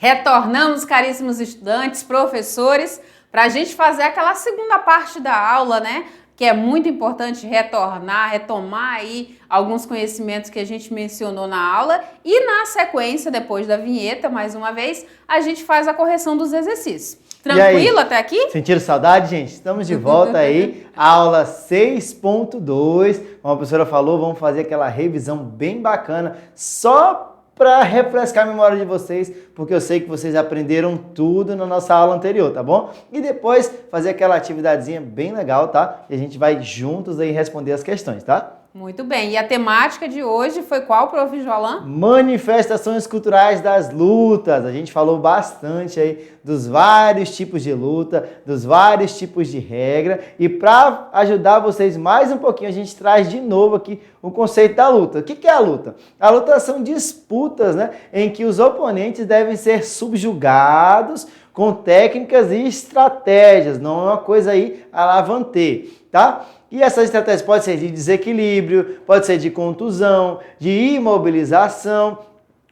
Retornamos, caríssimos estudantes, professores, para a gente fazer aquela segunda parte da aula, né? Que é muito importante retomar aí alguns conhecimentos que a gente mencionou na aula e na sequência, depois da vinheta, mais uma vez, a gente faz a correção dos exercícios. Tranquilo até aqui? Sentiram saudade, gente? Estamos de volta aí, aula 6.2. Como a professora falou, vamos fazer aquela revisão bem bacana, só para refrescar a memória de vocês, porque eu sei que vocês aprenderam tudo na nossa aula anterior, tá bom? E depois fazer aquela atividadezinha bem legal, tá? E a gente vai juntos aí responder as questões, tá? Muito bem. E a temática de hoje foi qual, prof. Jolan? Manifestações culturais das lutas. A gente falou bastante aí dos vários tipos de luta, dos vários tipos de regra. E para ajudar vocês mais um pouquinho, a gente traz de novo aqui o conceito da luta. O que é a luta? A luta são disputas, né, em que os oponentes devem ser subjugados com técnicas e estratégias. Não é uma coisa aí à la vanté, tá? E essas estratégias podem ser de desequilíbrio, pode ser de contusão, de imobilização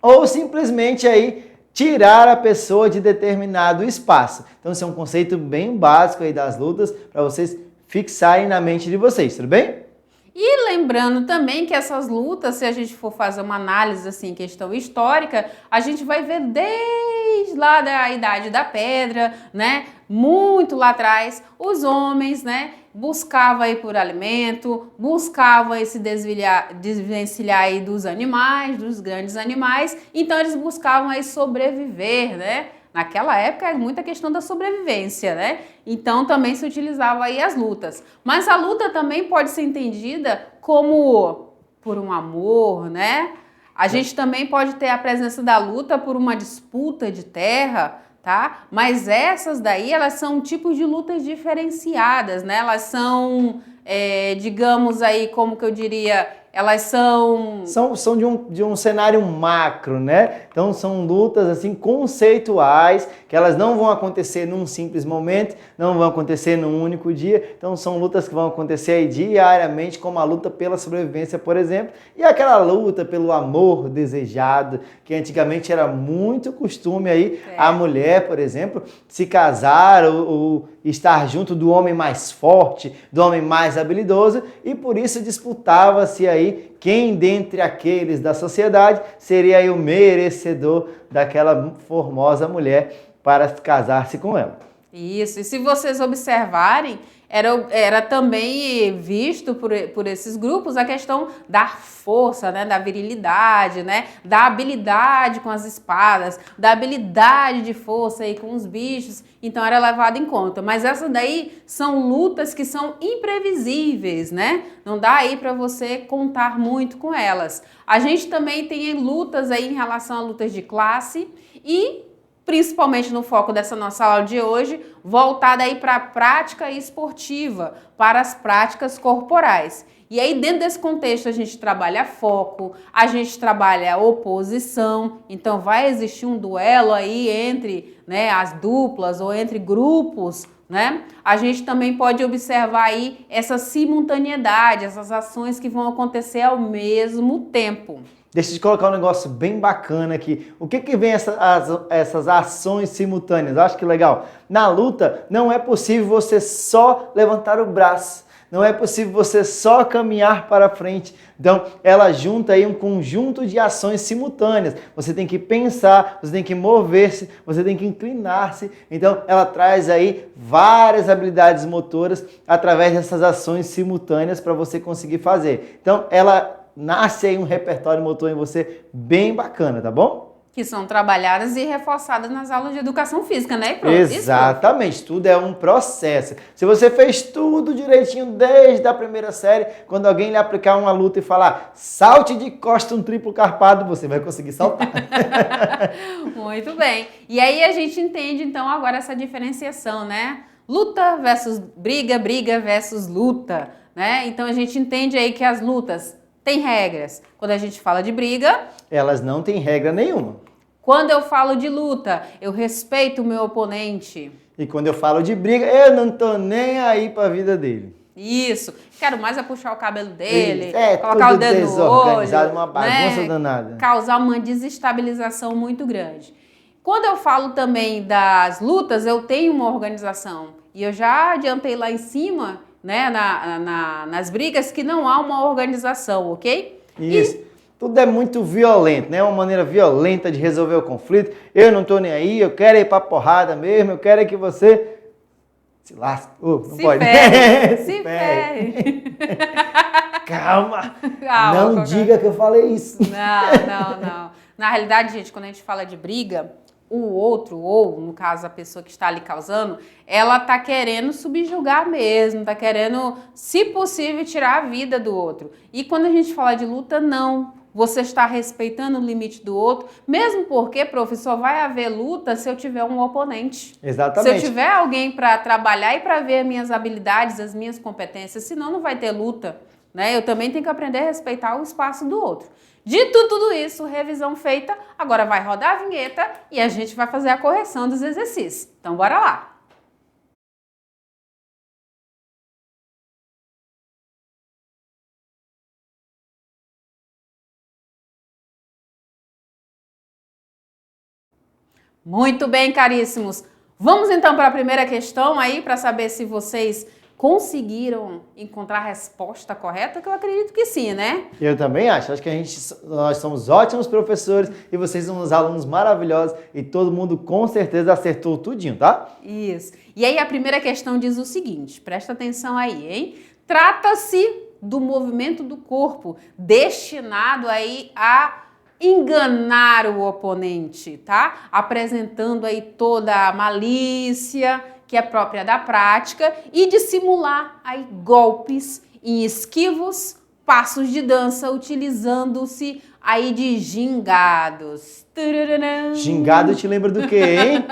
ou simplesmente aí tirar a pessoa de determinado espaço. Então, esse é um conceito bem básico aí das lutas para vocês fixarem na mente de vocês, tudo bem? E lembrando também que essas lutas, se a gente for fazer uma análise assim, questão histórica, a gente vai ver desde lá da Idade da Pedra, né? Muito lá atrás, os homens, né? Buscavam aí por alimento, buscavam aí se desvencilhar aí dos animais, dos grandes animais, então eles buscavam aí sobreviver, né? Naquela época era muita questão da sobrevivência, né? Então também se utilizava aí as lutas. Mas a luta também pode ser entendida como por um amor, né? A gente também pode ter a presença da luta por uma disputa de terra, tá? Mas essas daí, elas são tipos de lutas diferenciadas, né? Elas são, digamos aí, como que eu diria... Elas são de um cenário macro, né? Então são lutas assim conceituais, que elas não vão acontecer num simples momento, não vão acontecer num único dia. Então são lutas que vão acontecer aí diariamente, como a luta pela sobrevivência, por exemplo, e aquela luta pelo amor desejado, que antigamente era muito costume aí a mulher, por exemplo, se casar ou estar junto do homem mais forte, do homem mais habilidoso, e por isso disputava-se aí quem dentre aqueles da sociedade seria aí o merecedor daquela formosa mulher para casar-se com ela. Isso, e se vocês observarem, era também visto por esses grupos a questão da força, né, da virilidade, né, da habilidade com as espadas, da habilidade de força aí com os bichos, então era levado em conta. Mas essas daí são lutas que são imprevisíveis, né? Não dá aí para você contar muito com elas. A gente também tem lutas aí em relação a lutas de classe e principalmente no foco dessa nossa aula de hoje, voltada aí para a prática esportiva, para as práticas corporais. E aí dentro desse contexto a gente trabalha foco, a gente trabalha oposição, então vai existir um duelo aí entre, né, as duplas ou entre grupos, né? A gente também pode observar aí essa simultaneidade, essas ações que vão acontecer ao mesmo tempo. Deixa eu te colocar um negócio bem bacana aqui. O que vem essas ações simultâneas? Eu acho que legal. Na luta, não é possível você só levantar o braço. Não é possível você só caminhar para frente. Então, ela junta aí um conjunto de ações simultâneas. Você tem que pensar, você tem que mover-se, você tem que inclinar-se. Então, ela traz aí várias habilidades motoras através dessas ações simultâneas para você conseguir fazer. Então, ela nasce aí um repertório motor em você bem bacana, tá bom? Que são trabalhadas e reforçadas nas aulas de educação física, né, prof? Exatamente, tudo é um processo. Se você fez tudo direitinho desde a primeira série, quando alguém lhe aplicar uma luta e falar salte de costa um triplo carpado, você vai conseguir saltar. Muito bem. E aí a gente entende então agora essa diferenciação, né? Luta versus briga, briga versus luta, né? Então a gente entende aí que as lutas tem regras. Quando a gente fala de briga... Elas não têm regra nenhuma. Quando eu falo de luta, eu respeito o meu oponente. E quando eu falo de briga, eu não tô nem aí pra vida dele. Isso. Quero mais é puxar o cabelo dele, colocar o dedo no olho, uma bagunça, né, danada. Causar uma desestabilização muito grande. Quando eu falo também das lutas, eu tenho uma organização. E eu já adiantei lá em cima, né, nas brigas, que não há uma organização, ok? Isso. Tudo é muito violento, né? Uma maneira violenta de resolver o conflito. Eu não tô nem aí, eu quero ir pra porrada mesmo, eu quero é que você se lasque. Não Se pode. ferre, se ferre. Calma. Calma, Não diga que eu falei isso. Não. Na realidade, gente, quando a gente fala de briga, o outro, ou no caso a pessoa que está ali causando, ela tá querendo subjugar mesmo, tá querendo, se possível, tirar a vida do outro. E quando a gente fala de luta, não. Você está respeitando o limite do outro, mesmo porque, professor, vai haver luta se eu tiver um oponente. Exatamente. Se eu tiver alguém para trabalhar e para ver as minhas habilidades, as minhas competências, senão não vai ter luta, né? Eu também tenho que aprender a respeitar o espaço do outro. Dito tudo isso, revisão feita, agora vai rodar a vinheta e a gente vai fazer a correção dos exercícios. Então, bora lá! Muito bem, caríssimos. Vamos então para a primeira questão aí para saber se vocês conseguiram encontrar a resposta correta, que eu acredito que sim, né? Eu também acho. Acho que nós somos ótimos professores e vocês são uns alunos maravilhosos e todo mundo com certeza acertou tudinho, tá? Isso. E aí a primeira questão diz o seguinte, presta atenção aí, hein? Trata-se do movimento do corpo destinado aí a enganar o oponente, tá? Apresentando aí toda a malícia que é própria da prática e de simular aí golpes em esquivos passos de dança, utilizando-se aí de gingados. Gingado te lembra do quê, hein?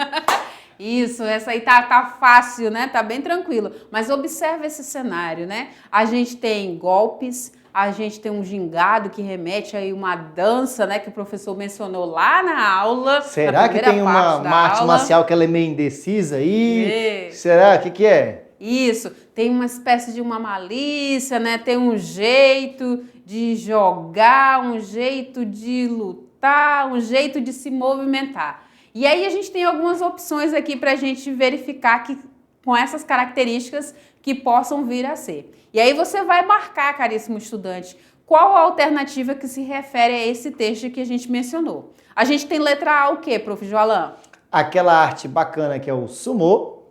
Isso, essa aí tá fácil, né? Tá bem tranquilo. Mas observa esse cenário, né? A gente tem golpes, a gente tem um gingado que remete aí uma dança, né? Que o professor mencionou lá na aula. Será que tem uma arte marcial que ela é meio indecisa aí? Será? O que é? Isso, tem uma espécie de uma malícia, né? Tem um jeito de jogar, um jeito de lutar, um jeito de se movimentar. E aí a gente tem algumas opções aqui para a gente verificar que com essas características que possam vir a ser. E aí você vai marcar, caríssimo estudante, qual a alternativa que se refere a esse texto que a gente mencionou. A gente tem letra A o quê, prof. Joalan? Aquela arte bacana que é o sumô.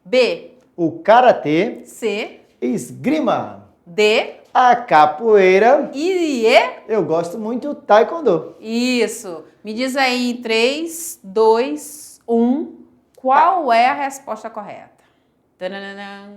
B. O karatê. C. Esgrima. D. A capoeira. E E. Eu gosto muito do taekwondo. Isso. Me diz aí em 3, 2, 1, qual é a resposta correta? Tananana.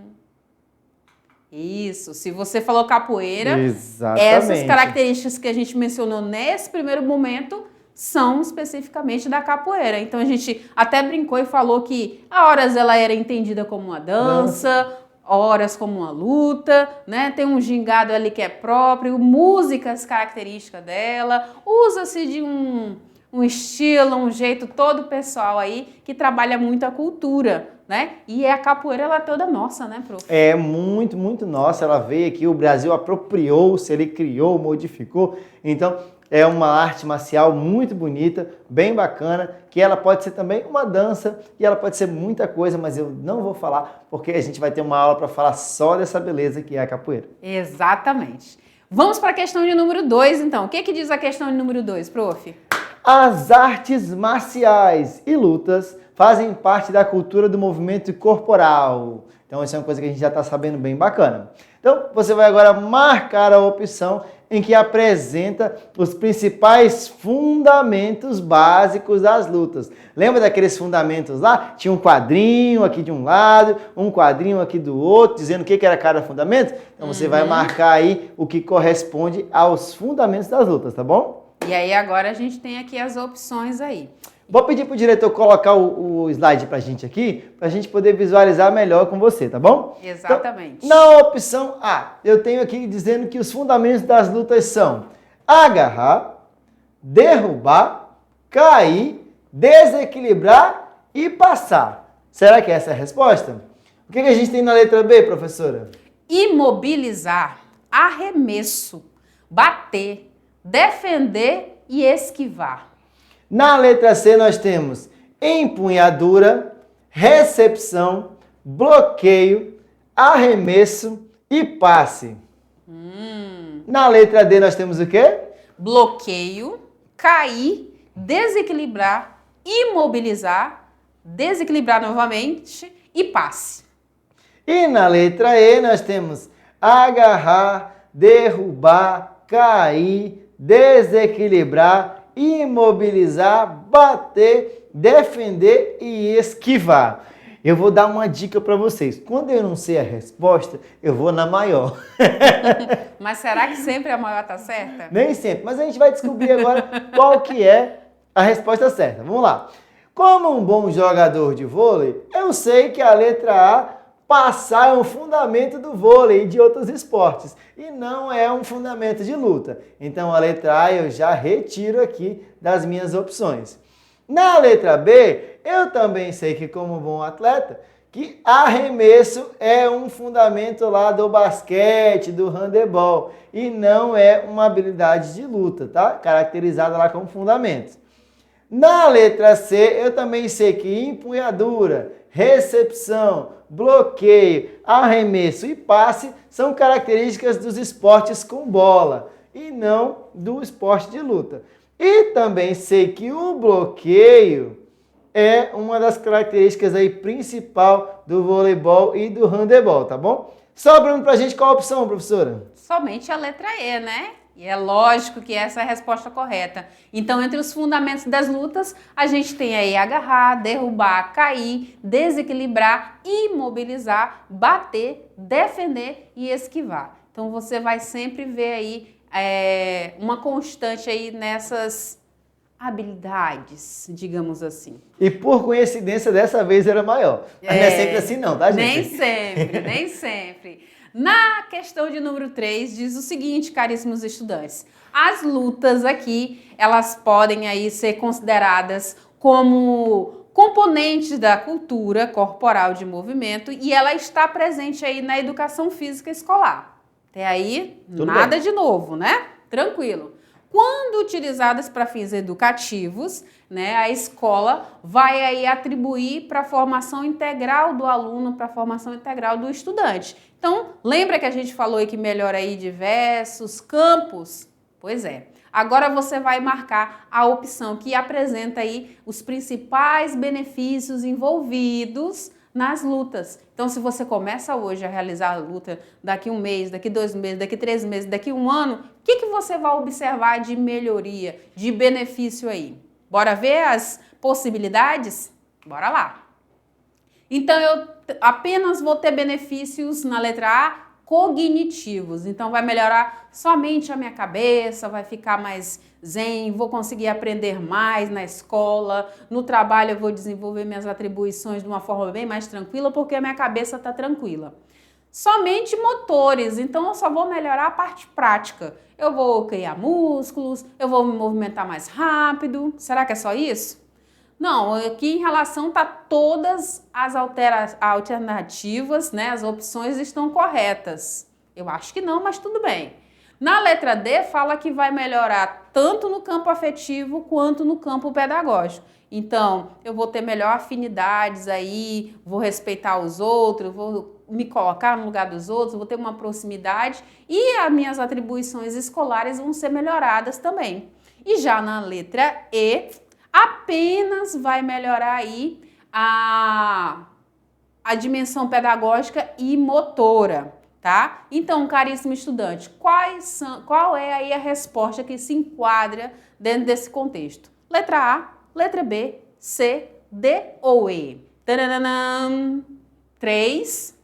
Isso. Se você falou capoeira, exatamente, essas características que a gente mencionou nesse primeiro momento são especificamente da capoeira. Então a gente até brincou e falou que a horas ela era entendida como uma dança, horas como uma luta, né? Tem um gingado ali que é próprio, músicas características dela, usa-se de um estilo, um jeito todo pessoal aí que trabalha muito a cultura, né? E a capoeira ela é toda nossa, né, prof? É muito, muito nossa. Ela veio aqui, o Brasil apropriou-se, ele criou, modificou. Então é uma arte marcial muito bonita, bem bacana, que ela pode ser também uma dança e ela pode ser muita coisa, mas eu não vou falar porque a gente vai ter uma aula para falar só dessa beleza que é a capoeira. Exatamente. Vamos para a questão de número 2, então. O que diz a questão de número 2, prof? As artes marciais e lutas fazem parte da cultura do movimento corporal. Então, isso é uma coisa que a gente já está sabendo bem bacana. Então, você vai agora marcar a opção em que apresenta os principais fundamentos básicos das lutas. Lembra daqueles fundamentos lá? Tinha um quadrinho aqui de um lado, um quadrinho aqui do outro, dizendo o que era cada fundamento. Então, você vai marcar aí o que corresponde aos fundamentos das lutas, tá bom? E aí agora a gente tem aqui as opções aí. Vou pedir pro diretor colocar o slide pra gente aqui, pra gente poder visualizar melhor com você, tá bom? Exatamente. Então, na opção A, eu tenho aqui dizendo que os fundamentos das lutas são agarrar, derrubar, cair, desequilibrar e passar. Será que essa é a resposta? O que a gente tem na letra B, professora? Imobilizar, arremesso, bater, defender e esquivar. Na letra C nós temos empunhadura, recepção, bloqueio, arremesso e passe. Na letra D nós temos o quê? Bloqueio, cair, desequilibrar, imobilizar, desequilibrar novamente e passe. E na letra E nós temos agarrar, derrubar, cair, desequilibrar, imobilizar, bater, defender e esquivar. Eu vou dar uma dica para vocês. Quando eu não sei a resposta, eu vou na maior. Mas será que sempre a maior tá certa? Nem sempre, mas a gente vai descobrir agora qual que é a resposta certa. Vamos lá. Como um bom jogador de vôlei, eu sei que a letra A, passar, é um fundamento do vôlei e de outros esportes. E não é um fundamento de luta. Então a letra A eu já retiro aqui das minhas opções. Na letra B, eu também sei que como bom atleta, que arremesso é um fundamento lá do basquete, do handebol, e não é uma habilidade de luta, tá? Caracterizada lá como fundamento. Na letra C, eu também sei que empunhadura, recepção, bloqueio, arremesso e passe são características dos esportes com bola e não do esporte de luta. E também sei que o bloqueio é uma das características aí principal do voleibol e do handebol, tá bom? Sobrando pra gente qual a opção, professora? Somente a letra E, né? E é lógico que essa é a resposta correta. Então, entre os fundamentos das lutas, a gente tem aí agarrar, derrubar, cair, desequilibrar, imobilizar, bater, defender e esquivar. Então, você vai sempre ver aí uma constante aí nessas habilidades, digamos assim. E por coincidência, dessa vez era maior. Mas não é sempre assim não, tá, gente? Nem sempre, nem sempre. Na questão de número 3, diz o seguinte, caríssimos estudantes. As lutas aqui, elas podem aí ser consideradas como componentes da cultura corporal de movimento e ela está presente aí na educação física escolar. Até aí, Tudo nada bem. de novo, né? Tranquilo. Quando utilizadas para fins educativos, né, a escola vai aí atribuir para a formação integral do aluno, para a formação integral do estudante. Então, lembra que a gente falou aí que melhora aí diversos campos? Pois é. Agora você vai marcar a opção que apresenta aí os principais benefícios envolvidos nas lutas. Então, se você começa hoje a realizar a luta, daqui 1 mês, daqui 2 meses, daqui 3 meses, daqui 1 ano, o que você vai observar de melhoria, de benefício aí? Bora ver as possibilidades? Bora lá! Então, eu apenas vou ter benefícios na letra A, cognitivos. Então, vai melhorar somente a minha cabeça, vai ficar mais zen, vou conseguir aprender mais na escola, no trabalho eu vou desenvolver minhas atribuições de uma forma bem mais tranquila, porque a minha cabeça está tranquila. Somente motores, então eu só vou melhorar a parte prática. Eu vou criar músculos, eu vou me movimentar mais rápido. Será que é só isso? Não, aqui em relação tá todas as alternativas, né? As opções estão corretas. Eu acho que não, mas tudo bem. Na letra D fala que vai melhorar tanto no campo afetivo quanto no campo pedagógico. Então, eu vou ter melhor afinidades aí, vou respeitar os outros, vou me colocar no lugar dos outros, vou ter uma proximidade e as minhas atribuições escolares vão ser melhoradas também. E já na letra E, apenas vai melhorar aí a dimensão pedagógica e motora, tá? Então, caríssimo estudante, qual é aí a resposta que se enquadra dentro desse contexto? Letra A, letra B, C, D ou E? Taranã, 3,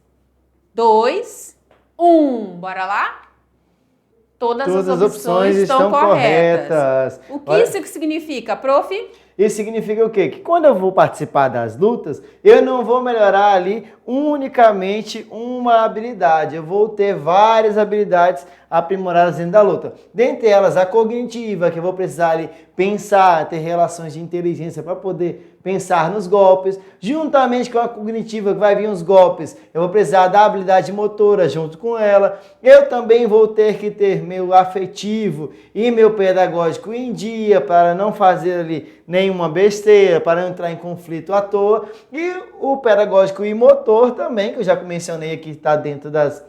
2, 1. Bora lá? Todas as opções estão corretas. O que isso significa, prof? Isso significa o quê? Que quando eu vou participar das lutas, eu não vou melhorar ali unicamente uma habilidade. Eu vou ter várias habilidades aprimoradas dentro da luta. Dentre elas, a cognitiva, que eu vou precisar ali pensar, ter relações de inteligência para poder pensar nos golpes. Juntamente com a cognitiva, que vai vir os golpes, eu vou precisar da habilidade motora junto com ela. Eu também vou ter que ter meu afetivo e meu pedagógico em dia para não fazer ali nenhuma besteira, para não entrar em conflito à toa. E o pedagógico e motor também, que eu já mencionei aqui, está dentro das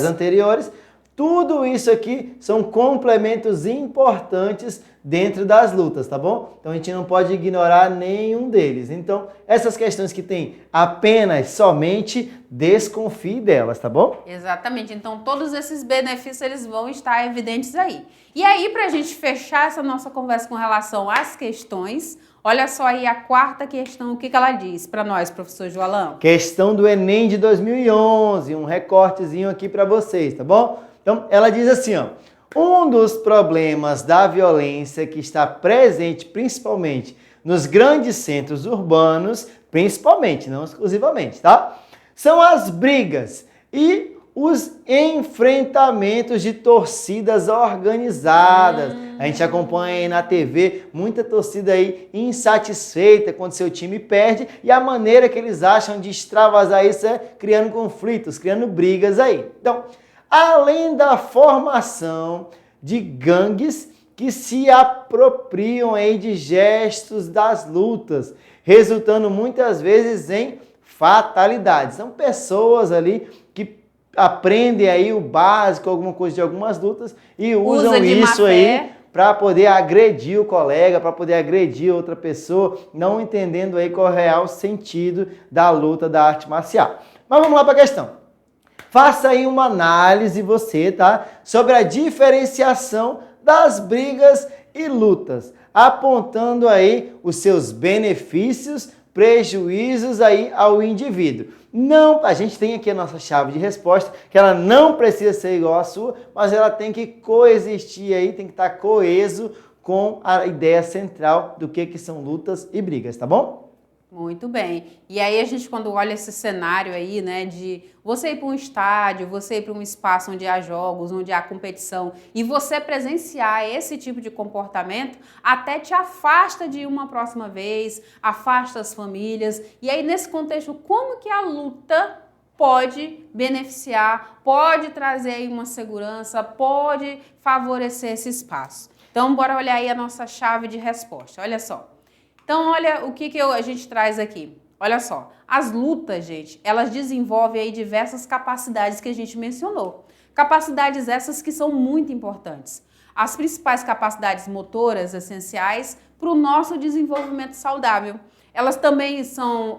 anteriores. Tudo isso aqui são complementos importantes dentro das lutas, tá bom? Então a gente não pode ignorar nenhum deles. Então, essas questões que tem apenas, somente, desconfie delas, tá bom? Exatamente. Então, todos esses benefícios, eles vão estar evidentes aí. E aí, pra gente fechar essa nossa conversa com relação às questões, olha só aí a quarta questão, o que ela diz para nós, professor Joalão? Questão do Enem de 2011, um recortezinho aqui para vocês, tá bom? Então, ela diz assim, ó, um dos problemas da violência que está presente principalmente nos grandes centros urbanos, principalmente, não exclusivamente, tá? São as brigas e os enfrentamentos de torcidas organizadas. A gente acompanha aí na TV muita torcida aí insatisfeita quando seu time perde e a maneira que eles acham de extravasar isso é criando conflitos, criando brigas aí. Então, além da formação de gangues que se apropriam aí de gestos das lutas, resultando muitas vezes em fatalidades. São pessoas ali que aprendem aí o básico, alguma coisa de algumas lutas e usam isso aí para poder agredir o colega, para poder agredir outra pessoa, não entendendo aí qual é o real sentido da luta da arte marcial. Mas vamos lá para a questão. Faça aí uma análise você, tá? Sobre a diferenciação das brigas e lutas, apontando aí os seus benefícios, prejuízos aí ao indivíduo. Não, a gente tem aqui a nossa chave de resposta, que ela não precisa ser igual à sua, mas ela tem que coexistir aí, tem que estar coeso com a ideia central do que são lutas e brigas, tá bom? Muito bem. E aí a gente quando olha esse cenário aí, né, de você ir para um estádio, você ir para um espaço onde há jogos, onde há competição, e você presenciar esse tipo de comportamento, até te afasta de uma próxima vez, afasta as famílias. E aí nesse contexto, como que a luta pode beneficiar, pode trazer aí uma segurança, pode favorecer esse espaço? Então, bora olhar aí a nossa chave de resposta. Olha só. Então, olha o que a gente traz aqui. Olha só, as lutas, gente, elas desenvolvem aí diversas capacidades que a gente mencionou. Capacidades essas que são muito importantes. As principais capacidades motoras essenciais para o nosso desenvolvimento saudável. Elas também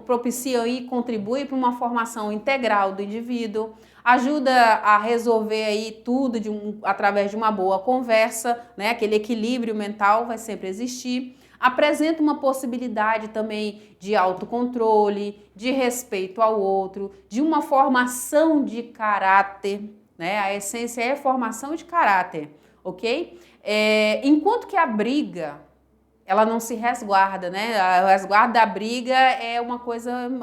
propiciam e contribuem para uma formação integral do indivíduo, ajuda a resolver aí tudo através de uma boa conversa, né? Aquele equilíbrio mental vai sempre existir. Apresenta uma possibilidade também de autocontrole, de respeito ao outro, de uma formação de caráter, né? A essência é formação de caráter, ok? Enquanto que a briga, ela não se resguarda, né? O resguardo da briga é uma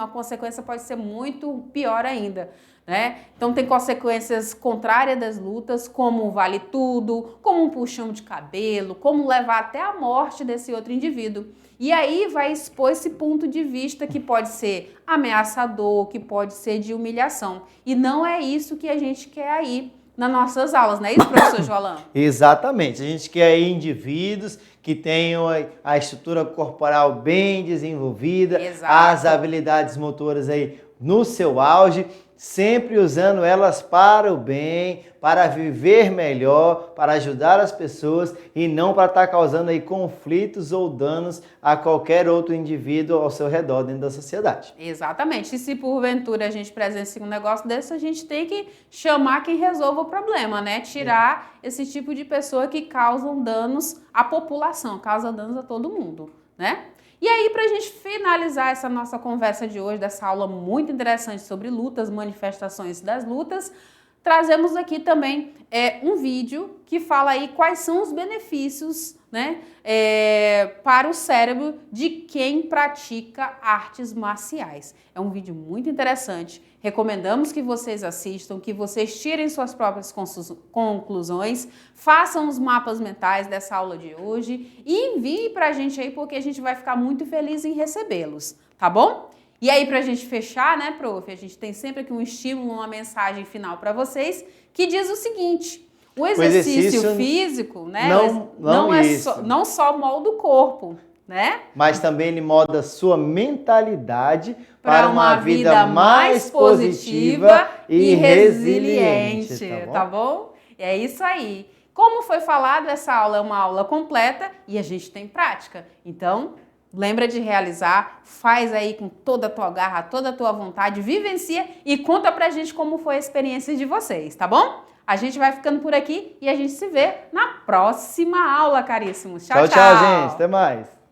consequência pode ser muito pior ainda, né? Então tem consequências contrárias das lutas, como um vale tudo, como um puxão de cabelo, como levar até a morte desse outro indivíduo. E aí vai expor esse ponto de vista que pode ser ameaçador, que pode ser de humilhação. E não é isso que a gente quer aí nas nossas aulas, não é isso, professor Joalão? Exatamente. A gente quer aí indivíduos que tenham a estrutura corporal bem desenvolvida, Exato. As habilidades motoras aí no seu auge, sempre usando elas para o bem, para viver melhor, para ajudar as pessoas e não para estar causando aí conflitos ou danos a qualquer outro indivíduo ao seu redor dentro da sociedade. Exatamente. E se porventura a gente presencia um negócio desse, a gente tem que chamar quem resolva o problema, né? Tirar esse tipo de pessoa que causam danos à população, causa danos a todo mundo, né? E aí, para a gente finalizar essa nossa conversa de hoje, dessa aula muito interessante sobre lutas, manifestações das lutas, trazemos aqui também um vídeo que fala aí quais são os benefícios, né, para o cérebro de quem pratica artes marciais. É um vídeo muito interessante. Recomendamos que vocês assistam, que vocês tirem suas próprias conclusões, façam os mapas mentais dessa aula de hoje e enviem para a gente aí, porque a gente vai ficar muito feliz em recebê-los, tá bom? E aí, para a gente fechar, né, prof, a gente tem sempre aqui um estímulo, uma mensagem final para vocês, que diz o seguinte: o exercício físico, né, não só molda o corpo, né? Mas também ele molda sua mentalidade para uma vida mais positiva e resiliente, tá bom? É isso aí. Como foi falado, essa aula é uma aula completa e a gente tem prática. Então, lembra de realizar, faz aí com toda a tua garra, toda a tua vontade, vivencia e conta pra gente como foi a experiência de vocês, tá bom? A gente vai ficando por aqui e a gente se vê na próxima aula, caríssimos. Tchau, tchau, gente. Até mais.